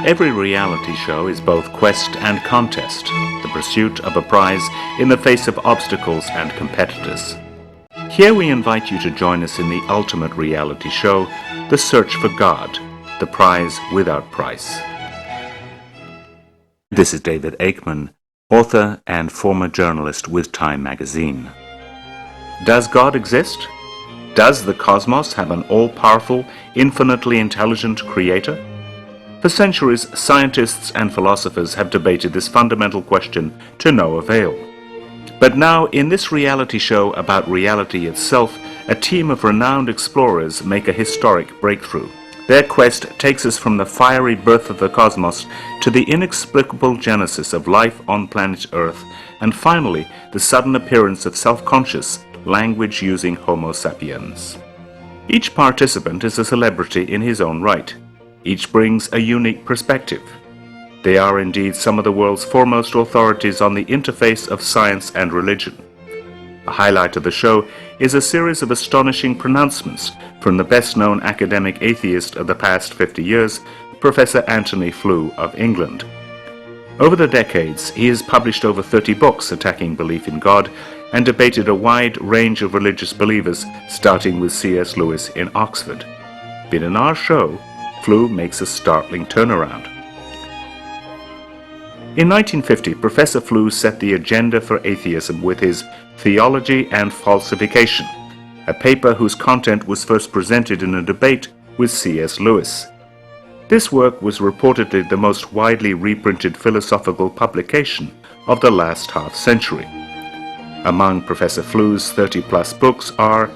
Every reality show is both quest and contest, the pursuit of a prize in the face of obstacles and competitors. Here we invite you to join us in the ultimate reality show, The Search for God, the prize without price. This is David Aikman, author and former journalist with Time magazine. Does God exist? Does the cosmos have an all-powerful, infinitely intelligent creator? For centuries, scientists and philosophers have debated this fundamental question to no avail. But now, in this reality show about reality itself, a team of renowned explorers make a historic breakthrough. Their quest takes us from the fiery birth of the cosmos to the inexplicable genesis of life on planet Earth, and finally, the sudden appearance of self-conscious, language-using Homo sapiens. Each participant is a celebrity in his own right. Each brings a unique perspective. They are indeed some of the world's foremost authorities on the interface of science and religion. A highlight of the show is a series of astonishing pronouncements from the best-known academic atheist of the past 50 years, Professor Anthony Flew of England. Over the decades, he has published over 30 books attacking belief in God and debated a wide range of religious believers, starting with C.S. Lewis in Oxford. But in our show, Flew makes a startling turnaround. In 1950, Professor Flew set the agenda for atheism with his Theology and Falsification, a paper whose content was first presented in a debate with C.S. Lewis. This work was reportedly the most widely reprinted philosophical publication of the last half-century. Among Professor Flew's 30-plus books are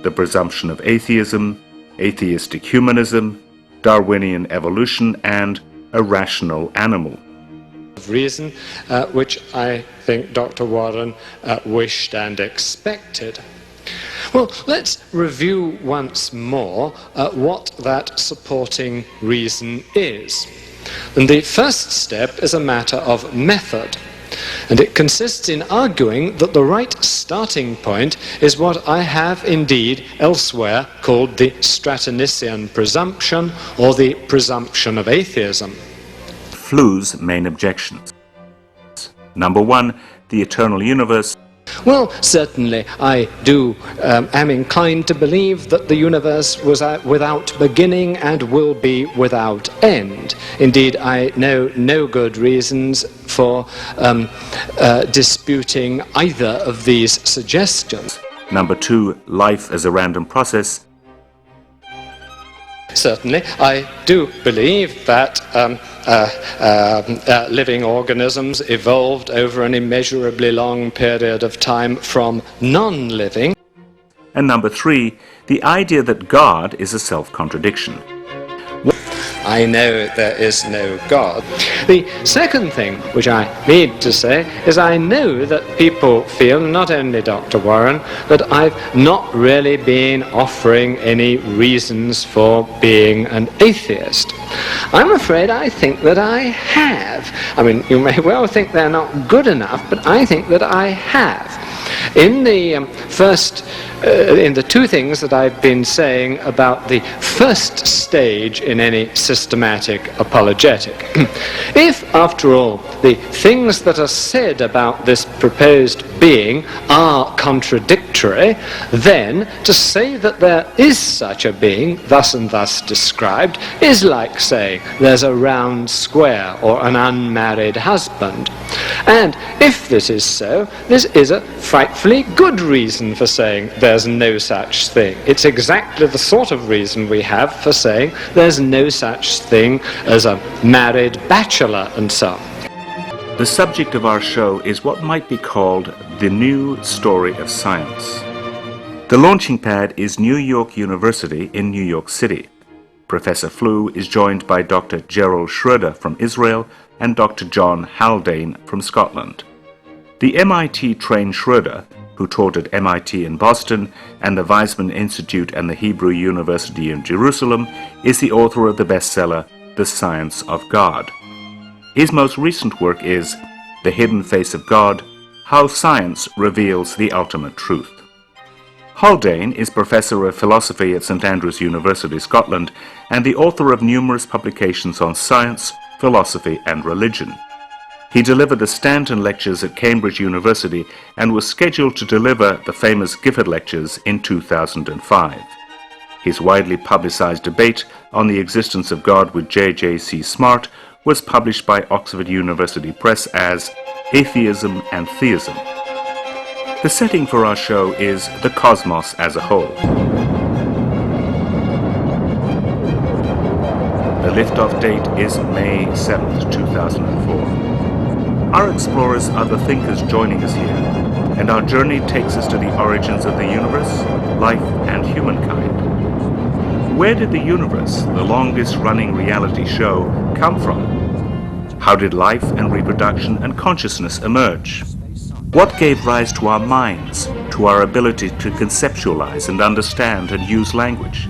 The Presumption of Atheism, Atheistic Humanism, Darwinian Evolution, and A Rational Animal. Reason, which I think Dr. Warren wished and expected. Well, let's review once more what that supporting reason is. And the first step is a matter of method. And it consists in arguing that the right starting point is what I have indeed elsewhere called the Stratonician presumption, or the presumption of atheism. Flew's main objections. Number one, the eternal universe. Well, certainly I am inclined to believe that the universe was without beginning and will be without end. Indeed, I know no good reasons for disputing either of these suggestions. Number two, life as a random process. Certainly, I do believe that living organisms evolved over an immeasurably long period of time from non-living. And number three, the idea that God is a self-contradiction. I know there is no God. The second thing which I need to say is I know that people feel, not only Dr. Warren, that I've not really been offering any reasons for being an atheist. I'm afraid I think that I have. I mean, you may well think they're not good enough, but I think that I have. In the in the two things that I've been saying about the first stage in any systematic apologetic. If, after all, the things that are said about this proposed being are contradictory, then to say that there is such a being, thus and thus described, is like saying there's a round square or an unmarried husband. And if this is so, this is a frightfully good reason for saying there's no such thing. It's exactly the sort of reason we have for saying there's no such thing as a married bachelor and so on. The subject of our show is what might be called the new story of science. The launching pad is New York University in New York City. Professor Flew is joined by Dr. Gerald Schroeder from Israel and Dr. John Haldane from Scotland. The MIT-trained Schroeder, who taught at MIT in Boston and the Weizmann Institute and the Hebrew University in Jerusalem, is the author of the bestseller, The Science of God. His most recent work is The Hidden Face of God, How Science Reveals the Ultimate Truth. Haldane is Professor of Philosophy at St Andrews University, Scotland, and the author of numerous publications on science, philosophy, and religion. He delivered the Stanton Lectures at Cambridge University and was scheduled to deliver the famous Gifford Lectures in 2005. His widely publicized debate on the existence of God with J.J.C. Smart was published by Oxford University Press as Atheism and Theism. The setting for our show is the cosmos as a whole. The liftoff date is May 7th, 2004. Our explorers are the thinkers joining us here, and our journey takes us to the origins of the universe, life, and humankind. Where did the universe, the longest-running reality show, come from? How did life and reproduction and consciousness emerge? What gave rise to our minds, to our ability to conceptualize and understand and use language?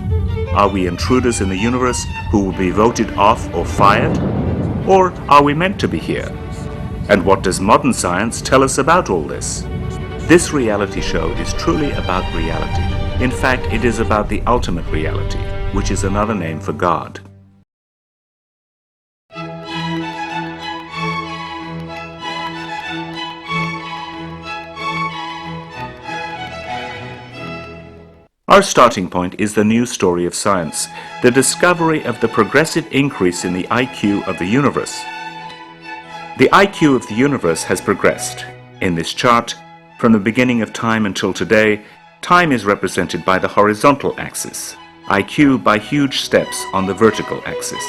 Are we intruders in the universe who will be voted off or fired? Or are we meant to be here? And what does modern science tell us about all this? This reality show is truly about reality. In fact, it is about the ultimate reality, which is another name for God. Our starting point is the new story of science, the discovery of the progressive increase in the IQ of the universe. The IQ of the universe has progressed. In this chart, from the beginning of time until today, time is represented by the horizontal axis, IQ by huge steps on the vertical axis.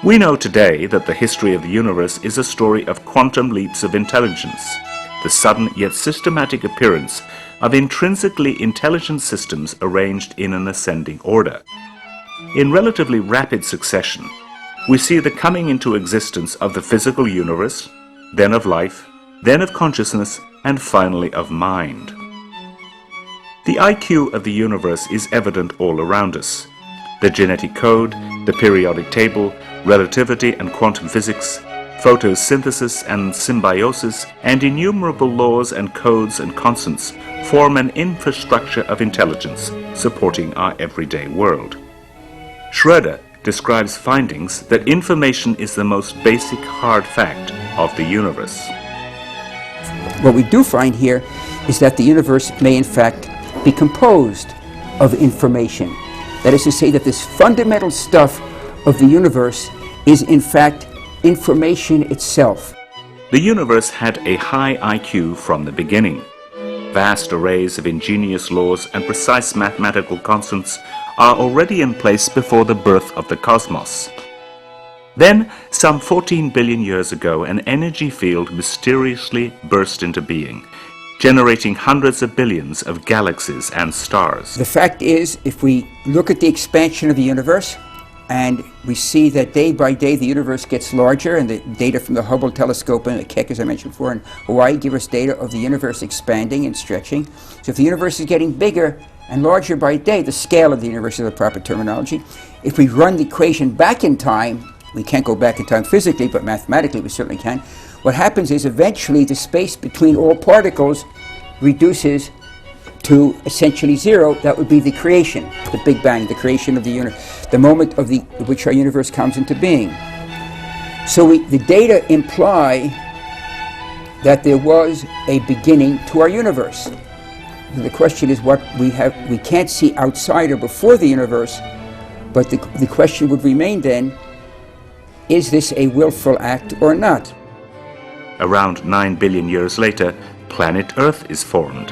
We know today that the history of the universe is a story of quantum leaps of intelligence, the sudden yet systematic appearance of intrinsically intelligent systems arranged in an ascending order. In relatively rapid succession, we see the coming into existence of the physical universe, then of life, then of consciousness, and finally of mind. The IQ of the universe is evident all around us. The genetic code, the periodic table, relativity and quantum physics, photosynthesis and symbiosis, and innumerable laws and codes and constants form an infrastructure of intelligence supporting our everyday world. Schroeder describes findings that information is the most basic hard fact of the universe. What we do find here is that the universe may in fact be composed of information. That is to say that this fundamental stuff of the universe is in fact information itself. The universe had a high IQ from the beginning. Vast arrays of ingenious laws and precise mathematical constants are already in place before the birth of the cosmos. Then, some 14 billion years ago, an energy field mysteriously burst into being, generating hundreds of billions of galaxies and stars. The fact is, if we look at the expansion of the universe, and we see that day by day the universe gets larger, and the data from the Hubble telescope and the Keck, as I mentioned before, in Hawaii give us data of the universe expanding and stretching. So if the universe is getting bigger and larger by day, the scale of the universe is the proper terminology. If we run the equation back in time, we can't go back in time physically, but mathematically we certainly can. What happens is eventually the space between all particles reduces to essentially zero. That would be the creation, the Big Bang, the creation of the universe, the moment of which our universe comes into being. So the data imply that there was a beginning to our universe. The question is what we can't see outside or before the universe, but the question would remain then, is this a willful act or not? Around 9 billion years later, planet Earth is formed.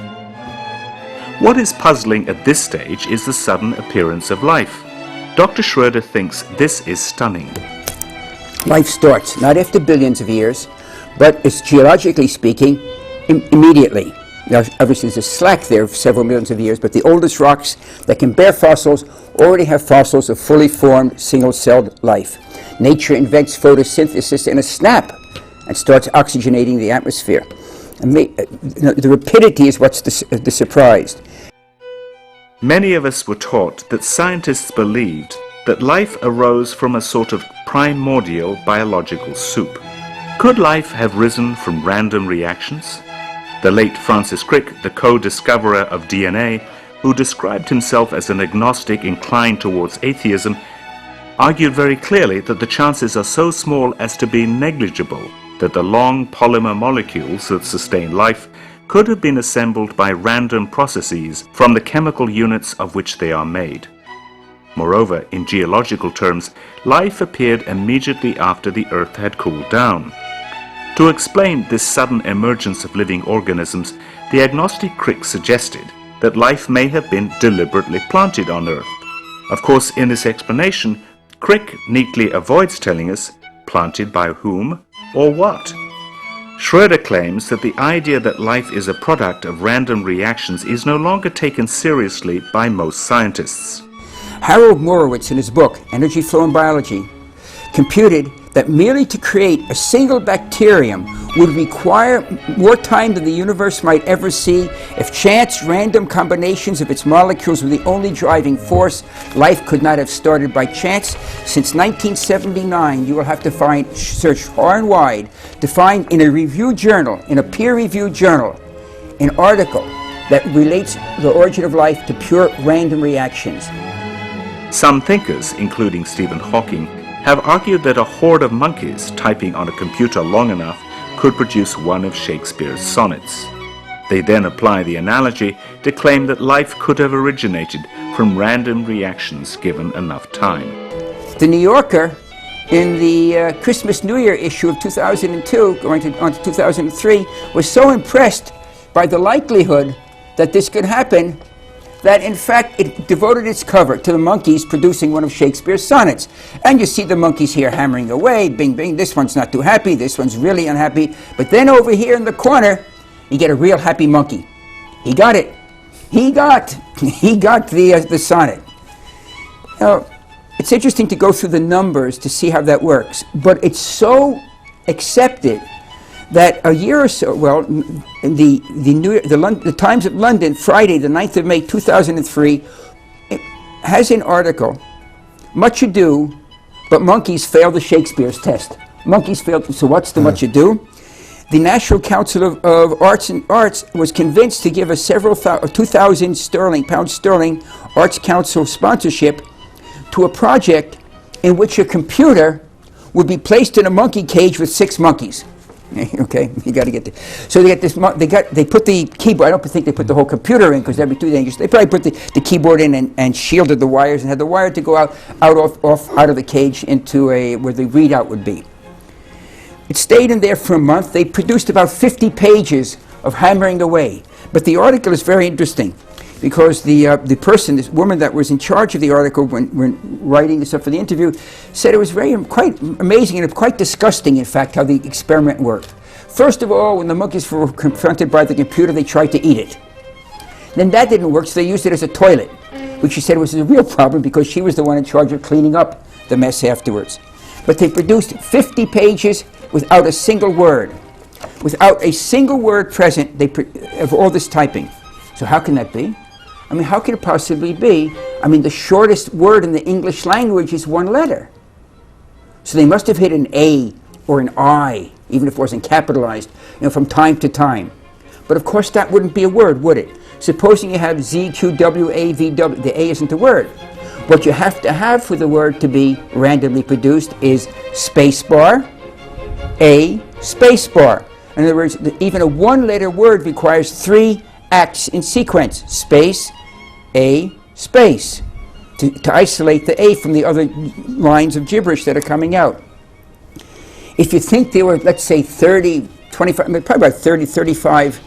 What is puzzling at this stage is the sudden appearance of life. Dr. Schroeder thinks this is stunning. Life starts not after billions of years, but it's geologically speaking, immediately. Now, obviously there's a slack there of several millions of years, but the oldest rocks that can bear fossils already have fossils of fully formed single-celled life. Nature invents photosynthesis in a snap and starts oxygenating the atmosphere. And the rapidity is what's the surprise. Many of us were taught that scientists believed that life arose from a sort of primordial biological soup. Could life have risen from random reactions? The late Francis Crick, the co-discoverer of DNA, who described himself as an agnostic inclined towards atheism, argued very clearly that the chances are so small as to be negligible that the long polymer molecules that sustain life could have been assembled by random processes from the chemical units of which they are made. Moreover, in geological terms, life appeared immediately after the Earth had cooled down. To explain this sudden emergence of living organisms, the agnostic Crick suggested that life may have been deliberately planted on Earth. Of course, in this explanation, Crick neatly avoids telling us planted by whom or what. Schroeder claims that the idea that life is a product of random reactions is no longer taken seriously by most scientists. Harold Morowitz, in his book, Energy Flow and Biology, computed that merely to create a single bacterium would require more time than the universe might ever see if chance random combinations of its molecules were the only driving force. Life could not have started by chance. Since 1979, you will have to search far and wide to find in a review journal, in a peer-reviewed journal, an article that relates the origin of life to pure random reactions. Some thinkers, including Stephen Hawking, have argued that a horde of monkeys typing on a computer long enough could produce one of Shakespeare's sonnets. They then apply the analogy to claim that life could have originated from random reactions given enough time. The New Yorker, in the Christmas New Year issue of 2002, going on to 2003, was so impressed by the likelihood that this could happen that in fact it devoted its cover to the monkeys producing one of Shakespeare's sonnets. And you see the monkeys here hammering away, bing, bing, this one's not too happy, this one's really unhappy. But then over here in the corner, you get a real happy monkey. He got it. He got the sonnet. Now, it's interesting to go through the numbers to see how that works, but it's so accepted that a year or so, well, the Times of London, Friday, the 9th of May, 2003, has an article, Much Ado, but monkeys failed the Shakespeare's test. Monkeys failed, so what's the much ado? The National Council of Arts was convinced to give a 2,000 pound sterling Arts Council sponsorship to a project in which a computer would be placed in a monkey cage with 6 monkeys. Okay, you got to get there. So they get this. They put the keyboard. I don't think they put the whole computer in because that'd be too dangerous. They probably put the keyboard in and shielded the wires and had the wire to go out of the cage into where the readout would be. It stayed in there for a month. They produced about 50 pages of hammering away. But the article is very interesting because the person, this woman that was in charge of the article when writing this up for the interview, said it was quite amazing and quite disgusting, in fact, how the experiment worked. First of all, when the monkeys were confronted by the computer, they tried to eat it. Then that didn't work, so they used it as a toilet, which she said was a real problem because she was the one in charge of cleaning up the mess afterwards. But they produced 50 pages without a single word. Without a single word present of all this typing. So how can that be? I mean, how can it possibly be? I mean, the shortest word in the English language is one letter. So they must have hit an A or an I, even if it wasn't capitalized, from time to time. But of course that wouldn't be a word, would it? Supposing you have Z, Q, W, A, V, W, the A isn't a word. What you have to have for the word to be randomly produced is spacebar, A, spacebar. In other words, even a one-letter word requires 3 acts in sequence: space, A, space, to isolate the A from the other lines of gibberish that are coming out. If you think there were, let's say, 30, 25, probably about 30, 35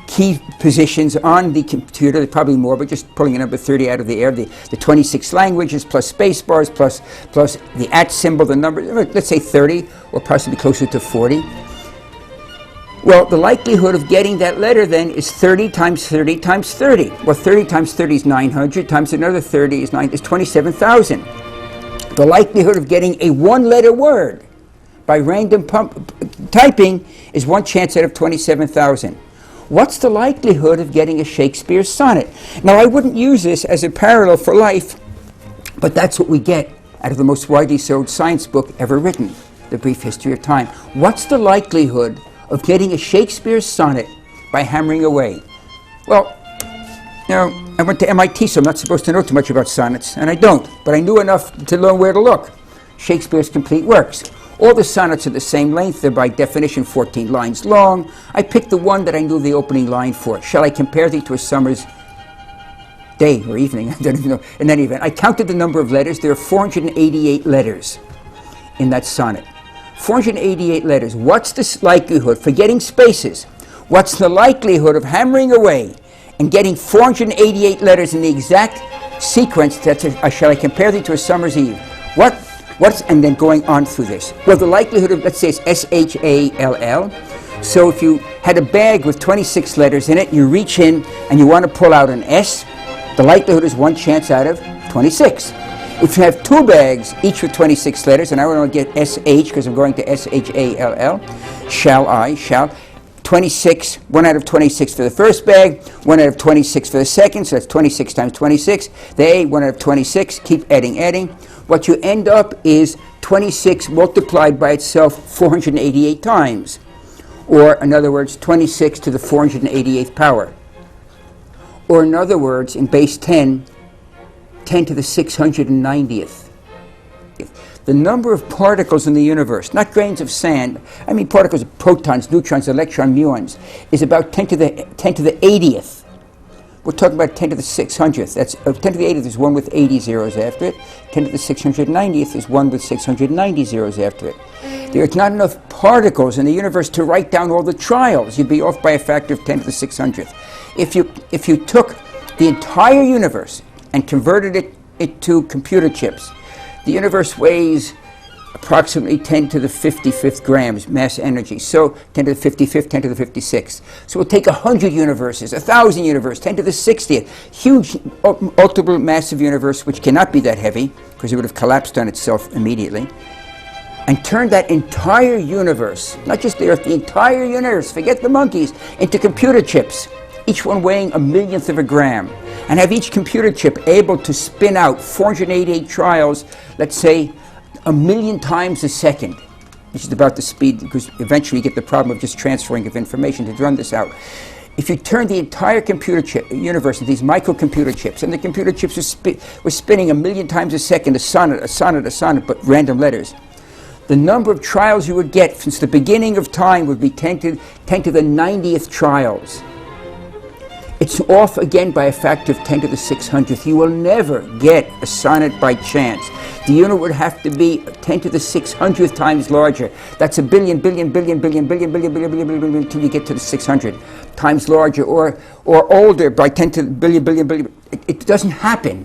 key positions on the computer, probably more, but just pulling a number 30 out of the air, the 26 languages plus space bars plus the @ symbol, the number, let's say 30 or possibly closer to 40. Well, the likelihood of getting that letter then is 30 times 30 times 30. Well, 30 times 30 is 900, times another 30 is 27,000. The likelihood of getting a one-letter word by random typing is 1 chance out of 27,000. What's the likelihood of getting a Shakespeare sonnet? Now, I wouldn't use this as a parallel for life, but that's what we get out of the most widely sold science book ever written, The Brief History of Time. What's the likelihood of getting a Shakespeare sonnet by hammering away. Well, I went to MIT, so I'm not supposed to know too much about sonnets, and I don't, but I knew enough to learn where to look. Shakespeare's complete works. All the sonnets are the same length. They're by definition 14 lines long. I picked the one that I knew the opening line for. Shall I compare thee to a summer's day or evening? I don't even know. In any event, I counted the number of letters. There are 488 letters in that sonnet. 488 letters. What's the likelihood, forgetting spaces, what's the likelihood of hammering away and getting 488 letters in the exact sequence that says, shall I compare thee to a summer's eve? And then going on through this. Well, the likelihood of, let's say it's S-H-A-L-L. So if you had a bag with 26 letters in it, you reach in and you want to pull out an S, the likelihood is 1 chance out of 26. If you have 2 bags, each with 26 letters, and I want to get S-H because I'm going to S-H-A-L-L, shall, 26, 1 out of 26 for the first bag, 1 out of 26 for the second, so that's 26 times 26. The A, 1 out of 26, keep adding. What you end up is 26 multiplied by itself 488 times. Or, in other words, 26 to the 488th power. Or, in other words, in base 10, 10 to the 690th. The number of particles in the universe, not grains of sand, I mean particles of protons, neutrons, electrons, muons, is about 10 to the 80th. We're talking about 10 to the 600th. That's 10 to the 80th is 1 with 80 zeros after it. 10 to the 690th is 1 with 690 zeros after it. There's not enough particles in the universe to write down all the trials. You'd be off by a factor of 10 to the 600th. If you took the entire universe and converted it to computer chips, the universe weighs approximately 10 to the 55th grams mass energy. So 10 to the 55th, 10 to the 56th. So we'll take 100 universes, 1,000 universes, 10 to the 60th. Huge, ultra massive universe, which cannot be that heavy, because it would have collapsed on itself immediately. And turn that entire universe, not just the Earth, the entire universe, forget the monkeys, into computer chips, each one weighing 1/1,000,000th of a gram. And have each computer chip able to spin out 488 trials, let's say, 1,000,000 times a second, which is about the speed, because eventually you get the problem of just transferring of information to run this out. If you turn the entire computer chip universe into these microcomputer chips, and the computer chips were spinning 1,000,000 times a second, a sonnet, but random letters, the number of trials you would get since the beginning of time would be 10 to the 90th trials. It's off again by a factor of 10 to the 600th. You will never get a sonnet by chance. The unit would have to be 10 to the 600th times larger. That's a billion until you get to the 600 times larger, or older by 10 to billion. It doesn't happen.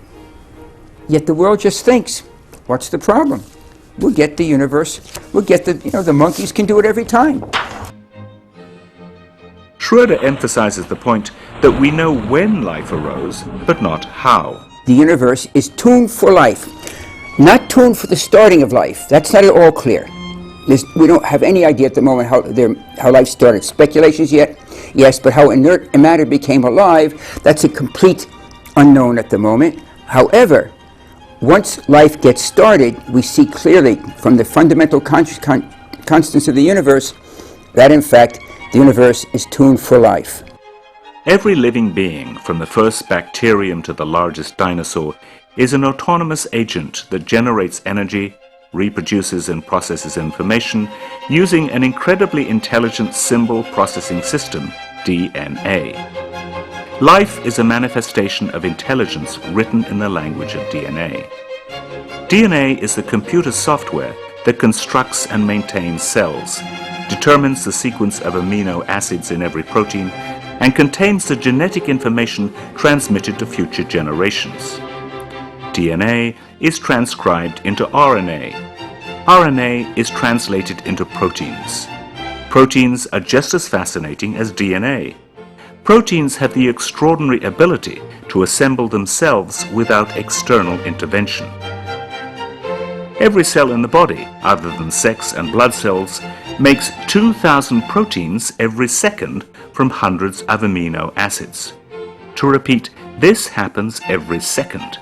Yet the world just thinks, what's the problem? We'll get the universe. We'll get the monkeys can do it every time. Schroeder emphasizes the point that we know when life arose, but not how. The universe is tuned for life, not tuned for the starting of life. That's not at all clear. We don't have any idea at the moment how life started. Speculations yet? Yes, but how inert matter became alive, that's a complete unknown at the moment. However, once life gets started, we see clearly from the fundamental constants of the universe that, in fact, the universe is tuned for life. Every living being, from the first bacterium to the largest dinosaur, is an autonomous agent that generates energy, reproduces and processes information using an incredibly intelligent symbol processing system, DNA. Life is a manifestation of intelligence written in the language of DNA. DNA is the computer software that constructs and maintains cells, determines the sequence of amino acids in every protein, and contains the genetic information transmitted to future generations. DNA is transcribed into RNA. RNA is translated into proteins. Proteins are just as fascinating as DNA. Proteins have the extraordinary ability to assemble themselves without external intervention. Every cell in the body, other than sex and blood cells, makes 2,000 proteins every second from hundreds of amino acids. To repeat, this happens every second.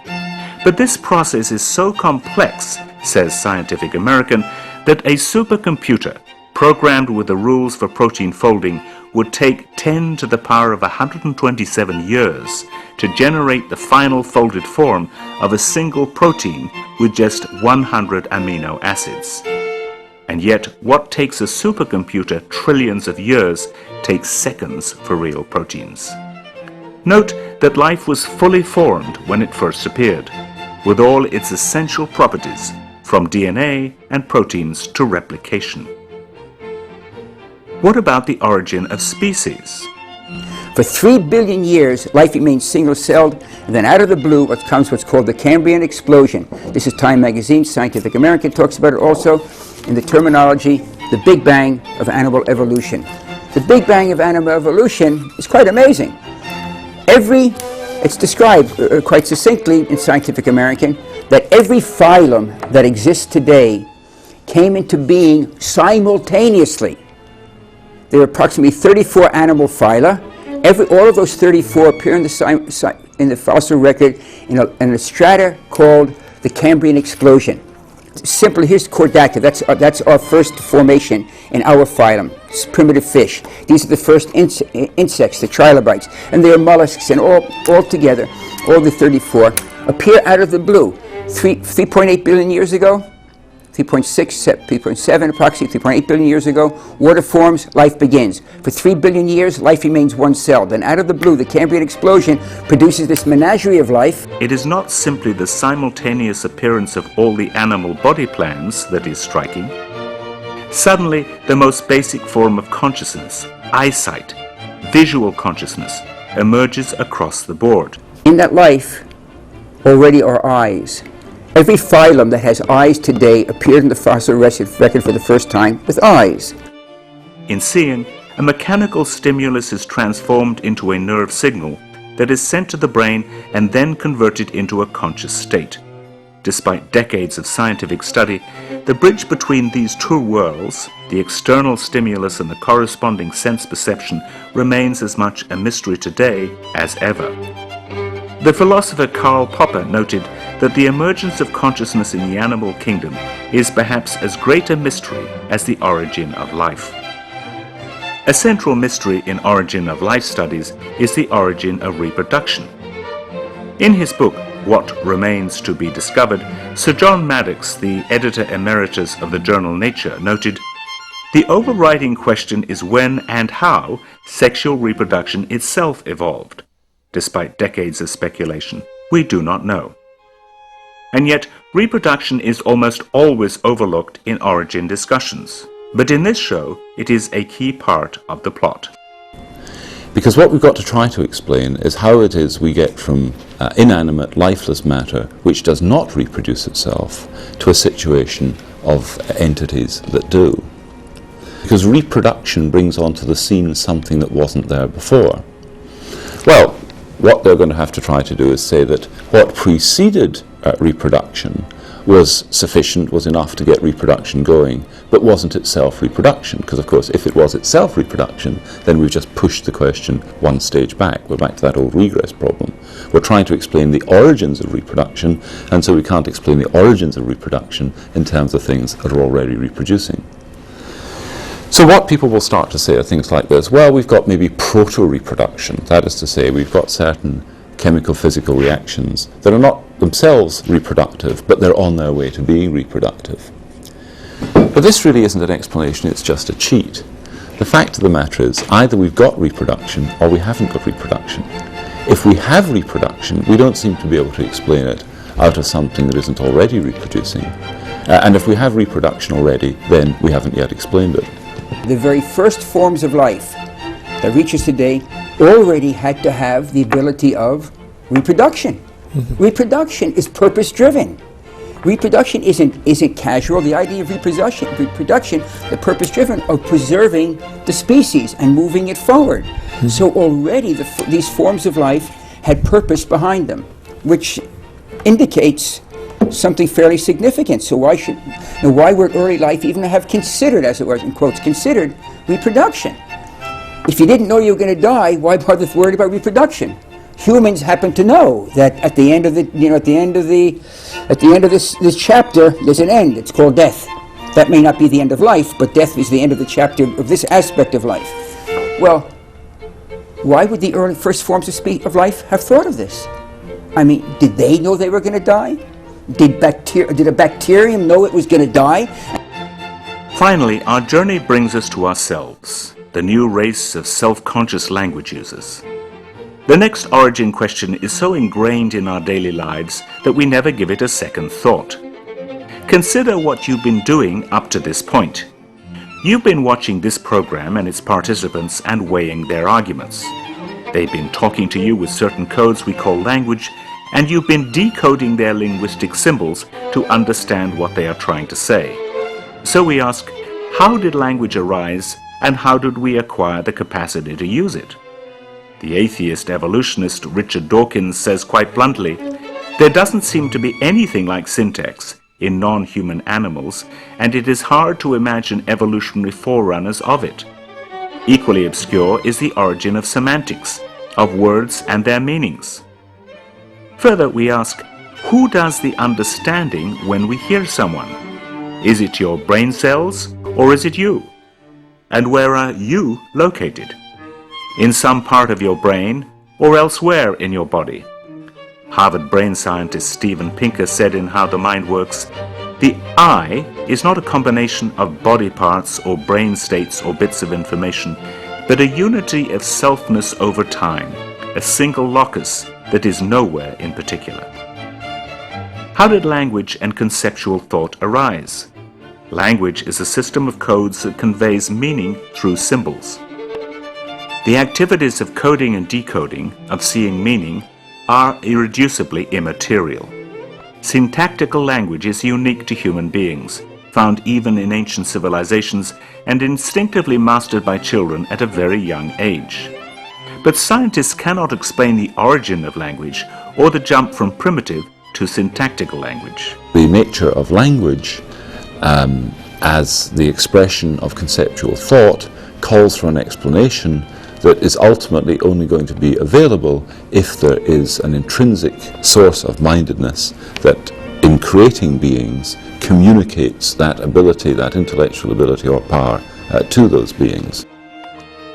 But this process is so complex, says Scientific American, that a supercomputer programmed with the rules for protein folding, would take 10 to the power of 127 years to generate the final folded form of a single protein with just 100 amino acids. And yet, what takes a supercomputer trillions of years takes seconds for real proteins. Note that life was fully formed when it first appeared, with all its essential properties, from DNA and proteins to replication. What about the origin of species? For 3 billion years, life remained single-celled, and then out of the blue comes what's called the Cambrian explosion. This is Time magazine. Scientific American talks about it also in the terminology, the Big Bang of animal evolution. The Big Bang of animal evolution is quite amazing. It's described quite succinctly in Scientific American that every phylum that exists today came into being simultaneously. There are approximately 34 animal phyla. All of those 34 appear in the fossil record in a strata called the Cambrian explosion. Simply, here's Chordacta. That's our first formation in our phylum. It's primitive fish. These are the first insects, the trilobites, and they are mollusks, and all together, all the 34 appear out of the blue. 3.8 billion years ago, 3.6, 3.7, approximately 3.8 billion years ago, water forms, life begins. For 3 billion years, life remains one-celled. Then out of the blue, the Cambrian explosion produces this menagerie of life. It is not simply the simultaneous appearance of all the animal body plans that is striking. Suddenly, the most basic form of consciousness, eyesight, visual consciousness, emerges across the board. In that life, already are eyes. Every phylum that has eyes today appeared in the fossil record for the first time with eyes. In seeing, a mechanical stimulus is transformed into a nerve signal that is sent to the brain and then converted into a conscious state. Despite decades of scientific study, the bridge between these two worlds, the external stimulus and the corresponding sense perception, remains as much a mystery today as ever. The philosopher Karl Popper noted that the emergence of consciousness in the animal kingdom is perhaps as great a mystery as the origin of life. A central mystery in origin of life studies is the origin of reproduction. In his book, What Remains to be Discovered, Sir John Maddox, the editor emeritus of the journal Nature, noted, "The overriding question is when and how sexual reproduction itself evolved. Despite decades of speculation, we do not know." And yet, reproduction is almost always overlooked in origin discussions. But in this show, it is a key part of the plot. Because what we've got to try to explain is how it is we get from inanimate, lifeless matter, which does not reproduce itself, to a situation of entities that do. Because reproduction brings onto the scene something that wasn't there before. Well, what they're going to have to try to do is say that what preceded reproduction was sufficient, was enough to get reproduction going, but wasn't itself reproduction. Because, of course, if it was itself reproduction, then we've just pushed the question one stage back. We're back to that old regress problem. We're trying to explain the origins of reproduction, and so we can't explain the origins of reproduction in terms of things that are already reproducing. So what people will start to say are things like this: well, we've got maybe proto-reproduction. That is to say, we've got certain chemical physical reactions that are not themselves reproductive, but they're on their way to being reproductive. But this really isn't an explanation, it's just a cheat. The fact of the matter is, either we've got reproduction or we haven't got reproduction. If we have reproduction, we don't seem to be able to explain it out of something that isn't already reproducing. And if we have reproduction already, then we haven't yet explained it. The very first forms of life that reach us today already had to have the ability of reproduction. Mm-hmm. Reproduction is purpose-driven. Reproduction isn't casual. The idea of reproduction, the purpose-driven, of preserving the species and moving it forward. Mm-hmm. So already these forms of life had purpose behind them, which indicates something fairly significant. So why would early life even have considered, as it was in quotes, considered reproduction? If you didn't know you were going to die, why bother worried about reproduction? Humans happen to know that at the end of this chapter, there's an end. It's called death. That may not be the end of life, but death is the end of the chapter of this aspect of life. Well, why would the early first forms of life have thought of this? I mean, did they know they were going to die? Did a bacterium know it was going to die? Finally, our journey brings us to ourselves, the new race of self-conscious language users. The next origin question is so ingrained in our daily lives that we never give it a second thought. Consider what you've been doing up to this point. You've been watching this program and its participants and weighing their arguments. They've been talking to you with certain codes we call language, and you've been decoding their linguistic symbols to understand what they are trying to say. So we ask, how did language arise, and how did we acquire the capacity to use it? The atheist evolutionist Richard Dawkins says quite bluntly, there doesn't seem to be anything like syntax in non-human animals, and it is hard to imagine evolutionary forerunners of it. Equally obscure is the origin of semantics, of words and their meanings. Further, we ask, who does the understanding when we hear someone? Is it your brain cells, or is it you? And where are you located? In some part of your brain, or elsewhere in your body? Harvard brain scientist Steven Pinker said in How the Mind Works, the I is not a combination of body parts or brain states or bits of information, but a unity of selfness over time, a single locus that is nowhere in particular. How did language and conceptual thought arise? Language is a system of codes that conveys meaning through symbols. The activities of coding and decoding, of seeing meaning, are irreducibly immaterial. Syntactical language is unique to human beings, found even in ancient civilizations and instinctively mastered by children at a very young age. But scientists cannot explain the origin of language or the jump from primitive to syntactical language. The nature of language as the expression of conceptual thought calls for an explanation that is ultimately only going to be available if there is an intrinsic source of mindedness that, in creating beings, communicates that ability, that intellectual ability or power to those beings.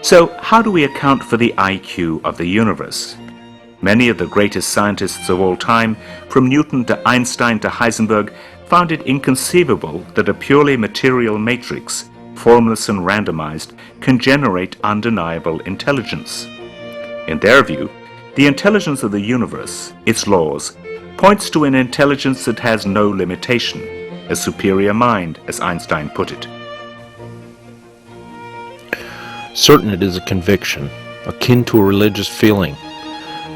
So, how do we account for the IQ of the universe? Many of the greatest scientists of all time, from Newton to Einstein to Heisenberg, found it inconceivable that a purely material matrix, formless and randomized, can generate undeniable intelligence. In their view, the intelligence of the universe, its laws, points to an intelligence that has no limitation, a superior mind, as Einstein put it. Certain it is a conviction, akin to a religious feeling,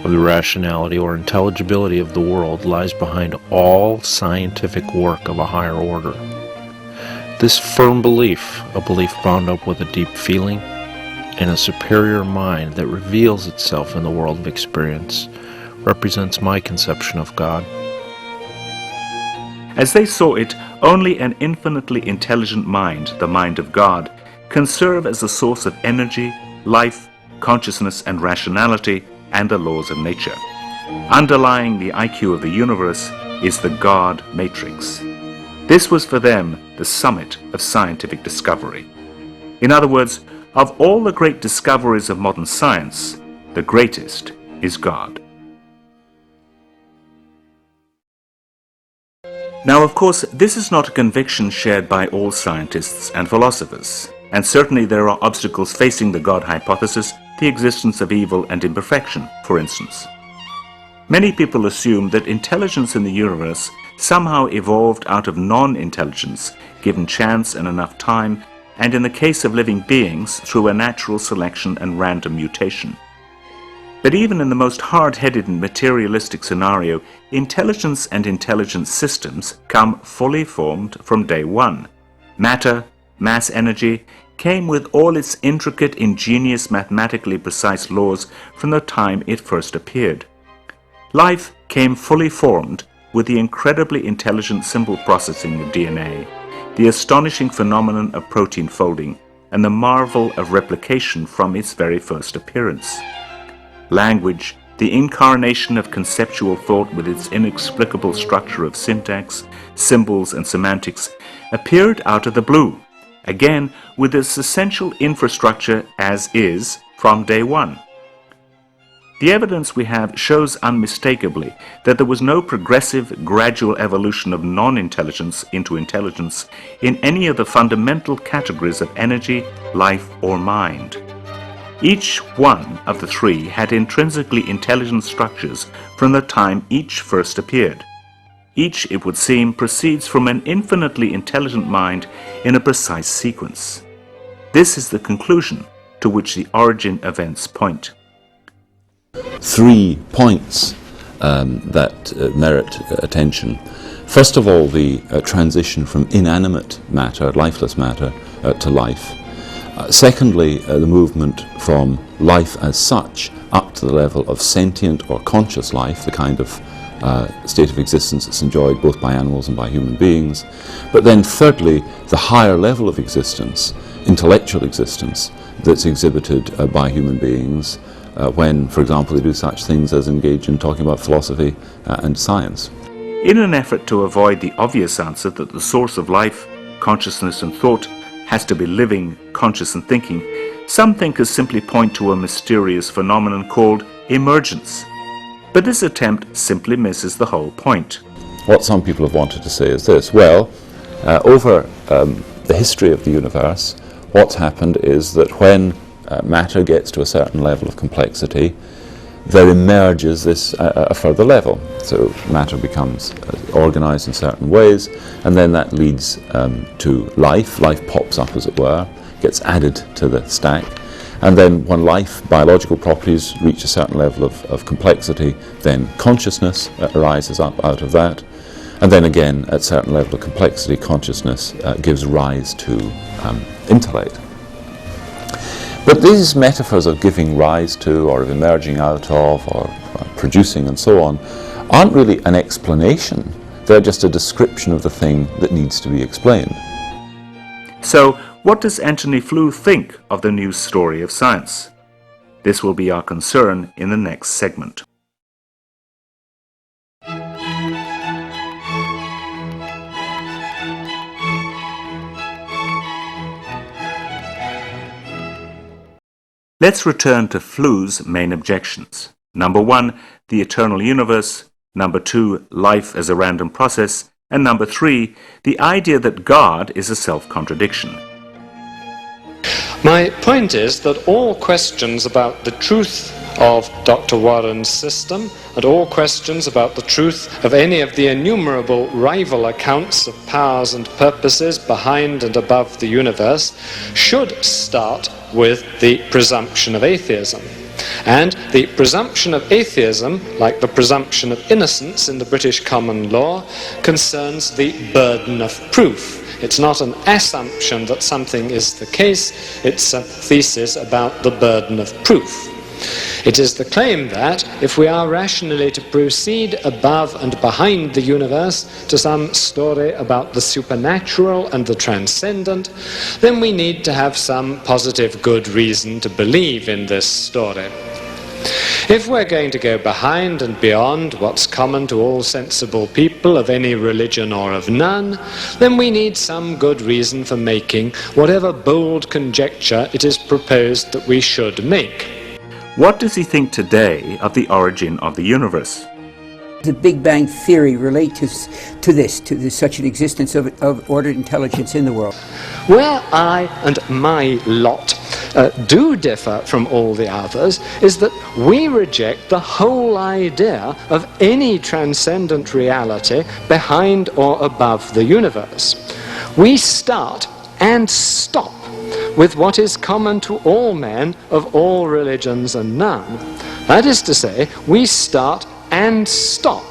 of the rationality or intelligibility of the world lies behind all scientific work of a higher order. This firm belief, a belief bound up with a deep feeling and a superior mind that reveals itself in the world of experience, represents my conception of God. As they saw it, only an infinitely intelligent mind, the mind of God, can serve as a source of energy, life, consciousness, and rationality, and the laws of nature. Underlying the IQ of the universe is the God matrix. This was for them the summit of scientific discovery. In other words, of all the great discoveries of modern science, the greatest is God. Now, of course, this is not a conviction shared by all scientists and philosophers, and certainly there are obstacles facing the God hypothesis, the existence of evil and imperfection, for instance. Many people assume that intelligence in the universe somehow evolved out of non-intelligence, given chance and enough time, and in the case of living beings, through a natural selection and random mutation. But even in the most hard-headed and materialistic scenario, intelligence and intelligent systems come fully formed from day one. Matter, mass energy, came with all its intricate, ingenious, mathematically precise laws from the time it first appeared. Life came fully formed with the incredibly intelligent symbol processing of DNA, the astonishing phenomenon of protein folding, and the marvel of replication from its very first appearance. Language the incarnation of conceptual thought with its inexplicable structure of syntax, symbols, and semantics, appeared out of the blue, again with its essential infrastructure as is from day one. The evidence we have shows unmistakably that there was no progressive, gradual evolution of non-intelligence into intelligence in any of the fundamental categories of energy, life, or mind. Each one of the three had intrinsically intelligent structures from the time each first appeared. Each, it would seem, proceeds from an infinitely intelligent mind in a precise sequence. This is the conclusion to which the origin events point. 3 points that merit attention. First of all, the transition from inanimate matter, lifeless matter, to life. Secondly, the movement from life as such up to the level of sentient or conscious life, the kind of state of existence that's enjoyed both by animals and by human beings. But then thirdly, the higher level of existence, intellectual existence, that's exhibited by human beings when, for example, they do such things as engage in talking about philosophy and science. In an effort to avoid the obvious answer that the source of life, consciousness, and thought has to be living, conscious, and thinking, some thinkers simply point to a mysterious phenomenon called emergence. But this attempt simply misses the whole point. What some people have wanted to say is this: well, over the history of the universe, what's happened is that when matter gets to a certain level of complexity, there emerges this a further level. So matter becomes organized in certain ways, and then that leads to life. Life pops up, as it were, gets added to the stack. And then when life, biological properties, reach a certain level of complexity, then consciousness arises up out of that. And then again, at a certain level of complexity, consciousness gives rise to intellect. But these metaphors of giving rise to, or of emerging out of, or producing and so on, aren't really an explanation. They're just a description of the thing that needs to be explained. So, what does Antony Flew think of the new story of science? This will be our concern in the next segment. Let's return to Flew's main objections. Number 1, the eternal universe. Number 2, life as a random process. And number 3, the idea that God is a self-contradiction. My point is that all questions about the truth of Dr. Warren's system and all questions about the truth of any of the innumerable rival accounts of powers and purposes behind and above the universe should start with the presumption of atheism. And the presumption of atheism, like the presumption of innocence in the British common law, concerns the burden of proof. It's not an assumption that something is the case, it's a thesis about the burden of proof. It is the claim that, if we are rationally to proceed above and behind the universe to some story about the supernatural and the transcendent, then we need to have some positive good reason to believe in this story. If we're going to go behind and beyond what's common to all sensible people of any religion or of none, then we need some good reason for making whatever bold conjecture it is proposed that we should make. What does he think today of the origin of the universe? The Big Bang Theory relate to such an existence of ordered intelligence in the world? Where I and my lot do differ from all the others is that we reject the whole idea of any transcendent reality behind or above the universe. We start and stop with what is common to all men of all religions and none. That is to say, we start and stop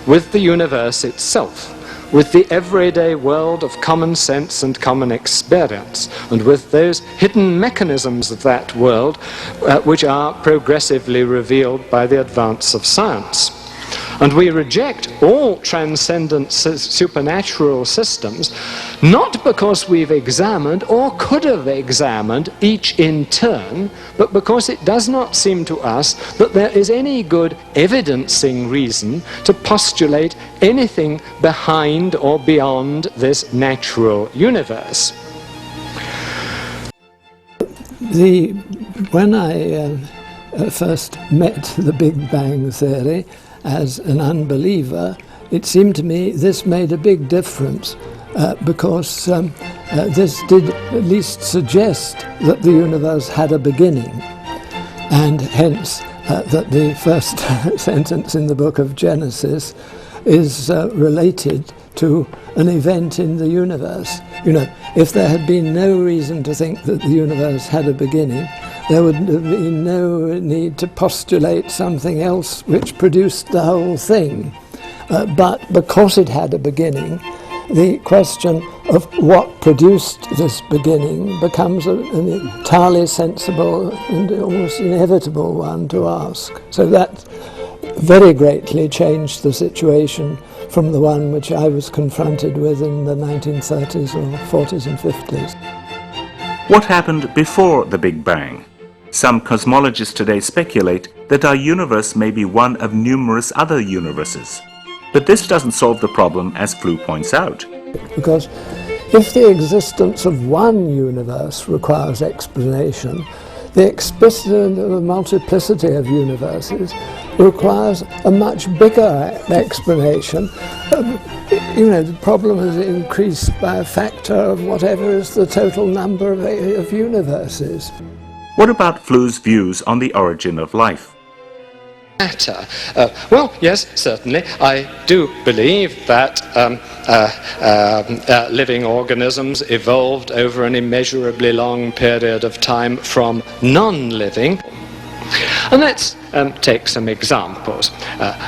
with the universe itself, with the everyday world of common sense and common experience, and with those hidden mechanisms of that world which are progressively revealed by the advance of science. And we reject all transcendent supernatural systems, not because we've examined or could have examined each in turn, but because it does not seem to us that there is any good evidencing reason to postulate anything behind or beyond this natural universe. When I first met the Big Bang theory as an unbeliever, it seemed to me this made a big difference because this did at least suggest that the universe had a beginning, and hence that the first sentence in the book of Genesis is related to an event in the universe. You know, if there had been no reason to think that the universe had a beginning, there would have been no need to postulate something else which produced the whole thing. But because it had a beginning, the question of what produced this beginning becomes an entirely sensible and almost inevitable one to ask. So that very greatly changed the situation from the one which I was confronted with in the 1930s or 40s and 50s. What happened before the Big Bang? Some cosmologists today speculate that our universe may be one of numerous other universes. But this doesn't solve the problem, as Flew points out. Because if the existence of one universe requires explanation, the explicit multiplicity of universes requires a much bigger explanation. You know, the problem is increased by a factor of whatever is the total number of universes. What about Flew's views on the origin of life? Matter. Well, yes, certainly. I do believe that living organisms evolved over an immeasurably long period of time from non-living. And let's take some examples.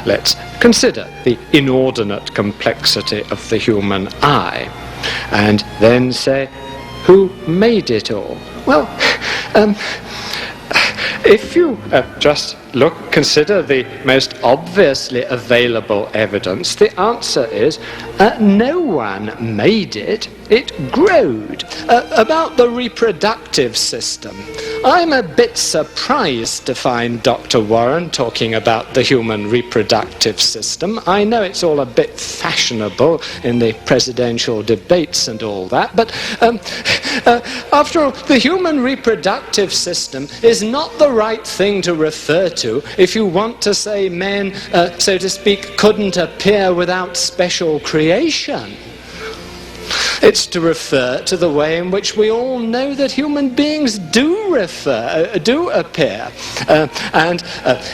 Let's consider the inordinate complexity of the human eye, and then say, who made it all? Well, if you just consider the most obviously available evidence, the answer is no one made it, it growed. About the reproductive system, I'm a bit surprised to find Dr. Warren talking about the human reproductive system. I know it's all a bit fashionable in the presidential debates and all that, but after all, the human reproductive system is not the right thing to refer to if you want to say men, so to speak, couldn't appear without special creation. It's to refer to the way in which we all know that human beings do appear. And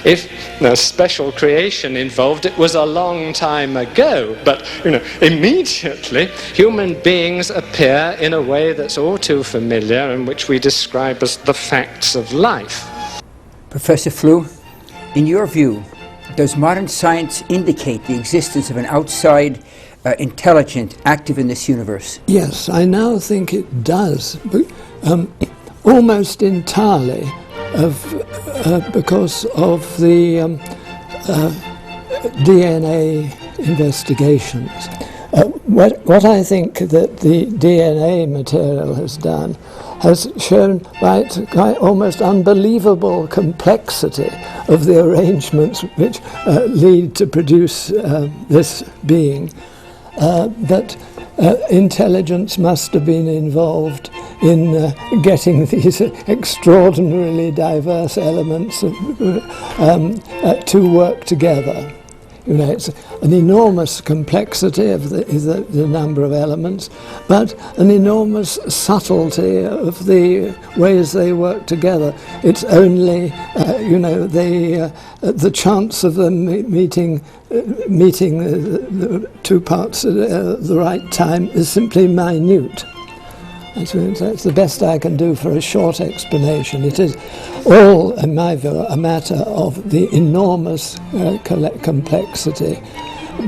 if special creation involved, it was a long time ago. But, you know, immediately human beings appear in a way that's all too familiar and which we describe as the facts of life. Professor Flew, in your view, does modern science indicate the existence of an outside intelligent active in this universe? Yes, I now think it does, almost entirely because of the DNA investigations. What I think that the DNA material has done has shown by its almost unbelievable complexity of the arrangements which lead to produce this being, that intelligence must have been involved in getting these extraordinarily diverse elements to work together. You know, it's an enormous complexity of the number of elements, but an enormous subtlety of the ways they work together. It's only, the chance of them meeting the two parts at the right time is simply minute. That's the best I can do for a short explanation. It is all, in my view, a matter of the enormous complexity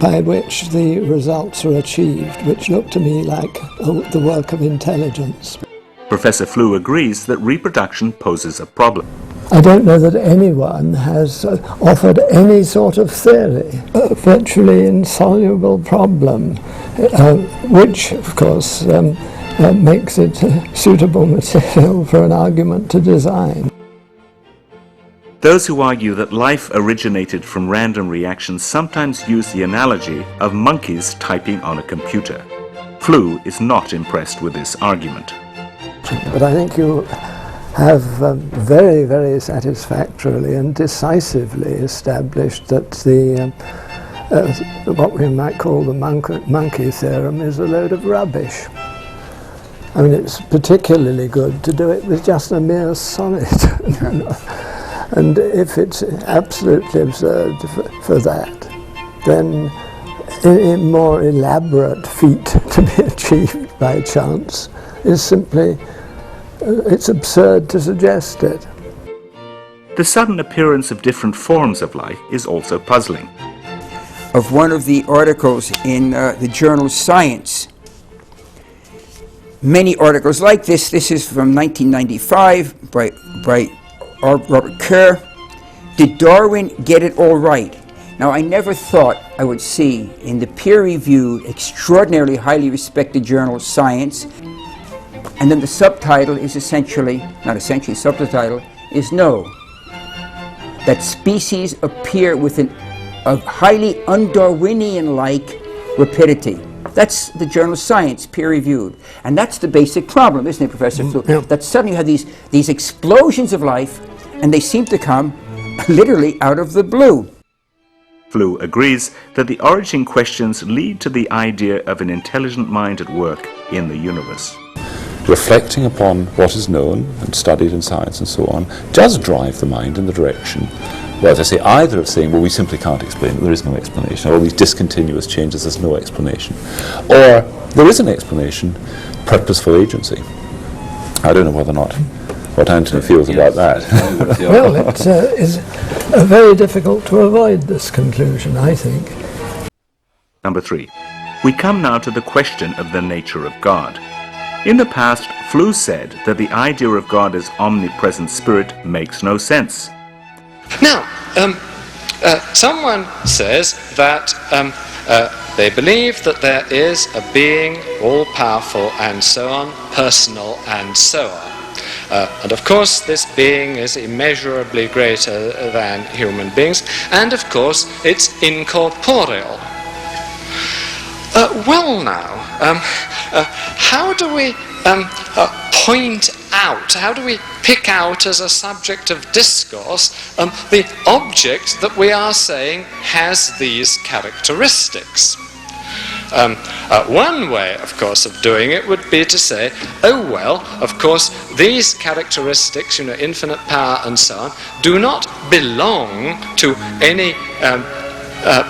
by which the results are achieved, which look to me like the work of intelligence. Professor Flew agrees that reproduction poses a problem. I don't know that anyone has offered any sort of theory. A virtually insoluble problem, which, of course, makes it suitable material for an argument to design. Those who argue that life originated from random reactions sometimes use the analogy of monkeys typing on a computer. Flew is not impressed with this argument. But I think you have very, very satisfactorily and decisively established that what we might call the monkey theorem is a load of rubbish. I mean, it's particularly good to do it with just a mere sonnet. And if it's absolutely absurd for that, then a more elaborate feat to be achieved by chance is simply, it's absurd to suggest it. The sudden appearance of different forms of life is also puzzling. Of one of the articles in the journal Science, many articles like this. This is from 1995 by Robert Kerr. Did Darwin get it all right? Now, I never thought I would see in the peer-reviewed, extraordinarily highly respected journal Science, and then the subtitle is subtitle is no, that species appear with a highly un-Darwinian-like rapidity. That's the journal Science, peer-reviewed. And that's the basic problem, isn't it, Professor Flew? Yeah. That suddenly you have these explosions of life, and they seem to come literally out of the blue. Flew agrees that the origin questions lead to the idea of an intelligent mind at work in the universe. Reflecting upon what is known and studied in science and so on does drive the mind in the direction, well, as I say, either of saying, well, we simply can't explain it, there is no explanation, all these discontinuous changes, there's no explanation, or there is an explanation, purposeful agency. I don't know whether or not what Anthony feels about that. Well, it is very difficult to avoid this conclusion, I think. Number 3. We come now to the question of the nature of God. In the past, Flew said that the idea of God as omnipresent spirit makes no sense. Now, someone says that they believe that there is a being, all-powerful and so on, personal and so on. And of course, this being is immeasurably greater than human beings, and of course, it's incorporeal. Well now, how do we point out, how do we pick out as a subject of discourse the object that we are saying has these characteristics? One way, of course, of doing it would be to say, oh well, of course, these characteristics, infinite power and so on, do not belong to any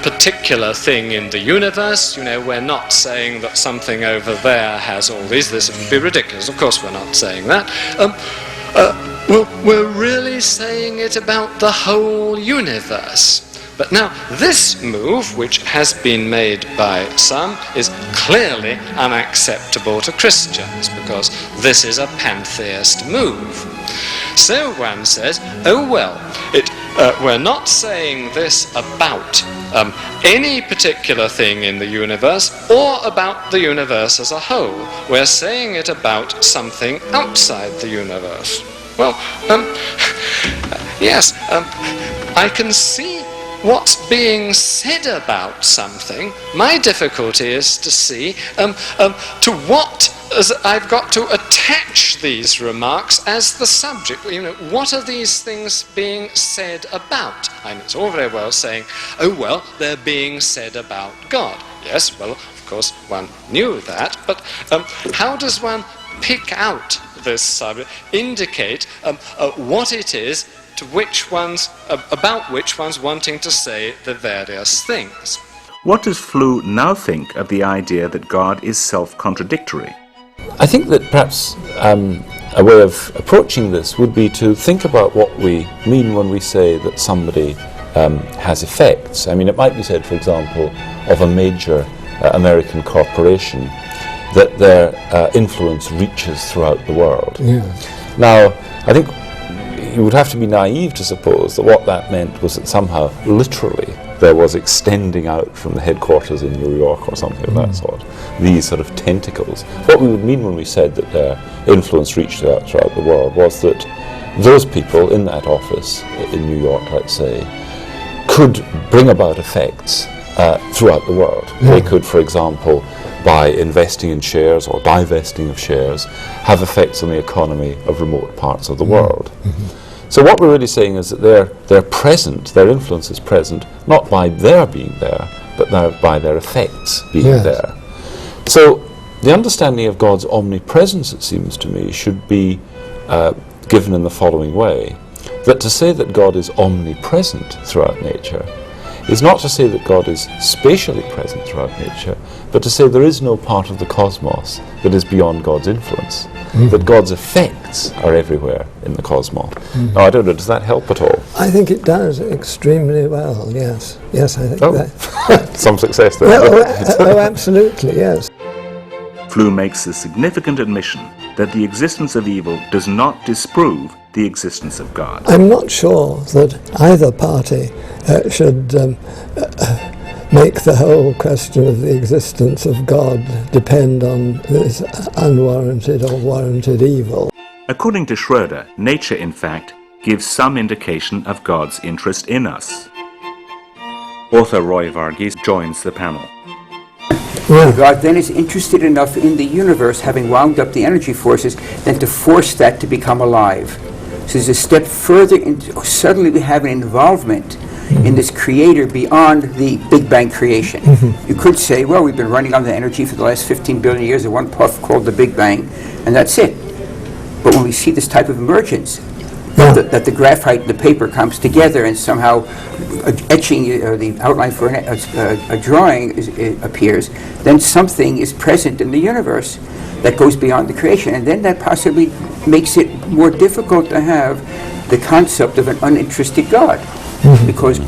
particular thing in the universe. We're not saying that something over there has all these. This would be ridiculous. Of course, we're not saying that. We're really saying it about the whole universe. But now, this move, which has been made by some, is clearly unacceptable to Christians, because this is a pantheist move. So one says, oh well, we're not saying this about any particular thing in the universe, or about the universe as a whole. We're saying it about something outside the universe. Well, yes, I can see what's being said about something. My difficulty is to see to what I've got to attach these remarks as the subject. What are these things being said about? I mean, it's all very well saying, oh well, they're being said about God. Yes, well, of course, one knew that, but how does one pick out this subject, indicate what it is about which one's wanting to say the various things? What does Flew now think of the idea that God is self-contradictory? I think that perhaps a way of approaching this would be to think about what we mean when we say that somebody has effects. I mean, it might be said, for example, of a major American corporation that their influence reaches throughout the world. Yeah. Now, I think you would have to be naive to suppose that what that meant was that somehow, literally, there was extending out from the headquarters in New York or something of that sort, these sort of tentacles. What we would mean when we said that their influence reached out throughout the world was that those people in that office in New York, let's say, could bring about effects throughout the world. They could, for example, by investing in shares or divesting of shares, have effects on the economy of remote parts of the world. So what we're really saying is that they're present, their influence is present, not by their being there, but by their effects being there. So the understanding of God's omnipresence, it seems to me, should be given in the following way, that to say that God is omnipresent throughout nature is not to say that God is spatially present throughout nature, but to say there is no part of the cosmos that is beyond God's influence, that God's effects are everywhere in the cosmos. Now, I don't know, does that help at all? I think it does extremely well, yes. Yes, I think that. Some success there. Oh, absolutely, yes. Flew makes the significant admission that the existence of evil does not disprove the existence of God. I'm not sure that either party should make the whole question of the existence of God depend on this unwarranted or warranted evil. According to Schroeder, nature, in fact, gives some indication of God's interest in us. Author Roy Varghese joins the panel. God then is interested enough in the universe, having wound up the energy forces, then to force that to become alive. So there's a step further into, suddenly we have an involvement in this creator beyond the Big Bang creation. You could say, well, we've been running on the energy for the last 15 billion years of one puff called the Big Bang, and that's it. But when we see this type of emergence, that the graphite, the paper comes together and somehow etching the outline for a drawing appears, then something is present in the universe that goes beyond the creation, and then that possibly makes it more difficult to have the concept of an uninterested God. Because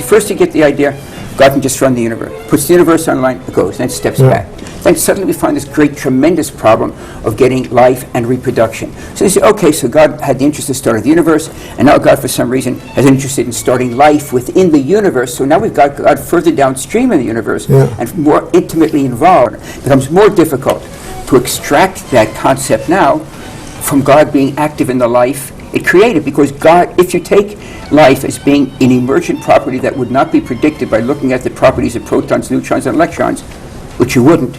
first you get the idea, God can just run the universe, puts the universe online, it goes, then it steps back. Then suddenly we find this great, tremendous problem of getting life and reproduction. So you say, okay, so God had the interest in starting the universe, and now God, for some reason, has an interest in starting life within the universe. So now we've got God further downstream in the universe and more intimately involved. It becomes more difficult to extract that concept now from God being active in the life it created, because God, if you take life as being an emergent property that would not be predicted by looking at the properties of protons, neutrons, and electrons, which you wouldn't,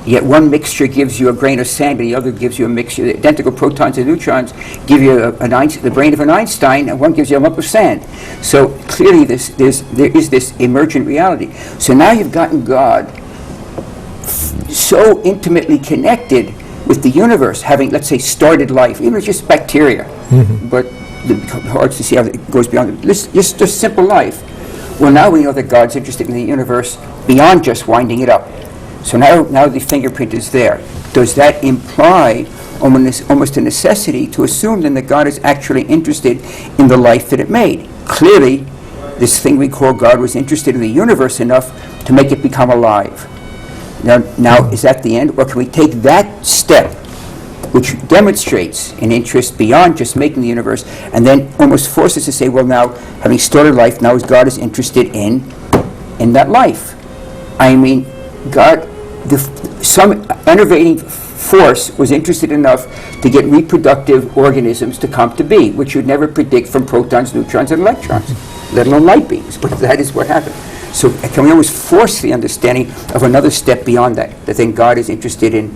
yet one mixture gives you a grain of sand and the other gives you a mixture. The identical protons and neutrons give you the brain of an Einstein, and one gives you a lump of sand. So clearly there is this emergent reality. So now you've gotten God so intimately connected with the universe, having, let's say, started life, even if it's just bacteria, but it's hard to see how it goes beyond it. Just simple life. Well, now we know that God's interested in the universe beyond just winding it up. So now the fingerprint is there. Does that imply almost a necessity to assume then that God is actually interested in the life that it made? Clearly, this thing we call God was interested in the universe enough to make it become alive. Now, is that the end? Or can we take that step, which demonstrates an interest beyond just making the universe, and then almost force us to say, well, now, having started life, now God is interested in that life. I mean, God, some enervating force was interested enough to get reproductive organisms to come to be, which you'd never predict from protons, neutrons, and electrons, let alone light beams, but that is what happened. So can we always force the understanding of another step beyond that then God is interested in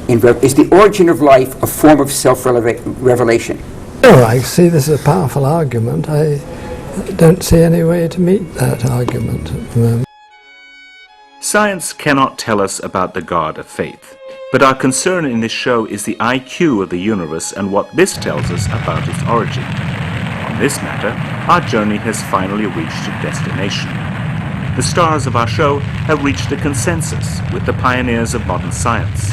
is the origin of life a form of self-revelation? Oh, I see this as a powerful argument. I don't see any way to meet that argument at the moment. Science cannot tell us about the God of faith, but our concern in this show is the IQ of the universe and what this tells us about its origin. On this matter, our journey has finally reached a destination. The stars of our show have reached a consensus with the pioneers of modern science.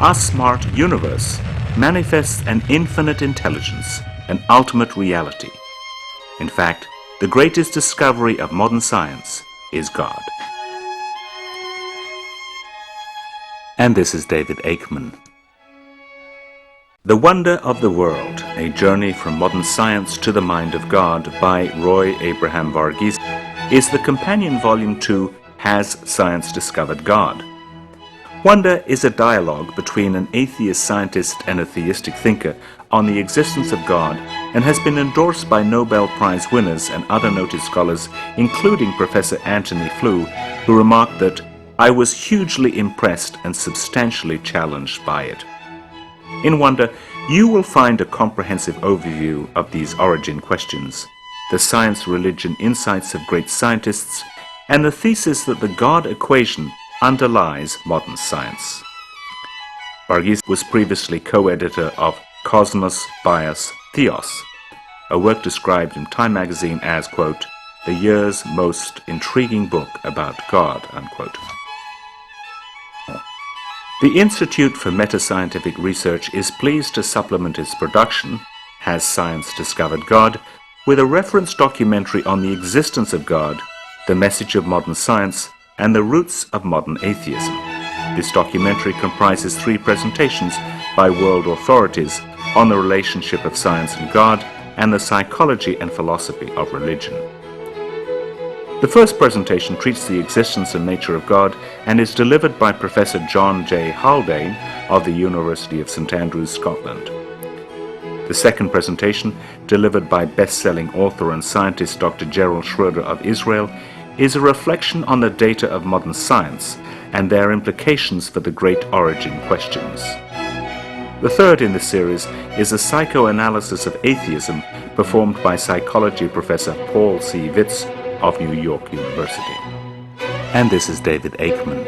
Our smart universe manifests an infinite intelligence, an ultimate reality. In fact, the greatest discovery of modern science is God. And this is David Aikman. The Wonder of the World, A Journey from Modern Science to the Mind of God by Roy Abraham Varghese is the companion volume to Has Science Discovered God? Wonder is a dialogue between an atheist scientist and a theistic thinker on the existence of God and has been endorsed by Nobel Prize winners and other noted scholars, including Professor Anthony Flew, who remarked that, "I was hugely impressed and substantially challenged by it." In Wonder, you will find a comprehensive overview of these origin questions, the science-religion insights of great scientists, and the thesis that the God equation underlies modern science. Varghese was previously co-editor of Cosmos, Bios, Theos, a work described in Time magazine as, quote, "the year's most intriguing book about God," unquote. The Institute for Metascientific Research is pleased to supplement its production, Has Science Discovered God?, with a reference documentary on the existence of God, the message of modern science, and the roots of modern atheism. This documentary comprises 3 presentations by world authorities on the relationship of science and God and the psychology and philosophy of religion. The first presentation treats the existence and nature of God and is delivered by Professor John J. Haldane of the University of St Andrews, Scotland. The second presentation, delivered by best-selling author and scientist Dr. Gerald Schroeder of Israel, is a reflection on the data of modern science and their implications for the great origin questions. The third in the series is a psychoanalysis of atheism performed by psychology professor Paul C. Vitz of New York University. And this is David Aikman.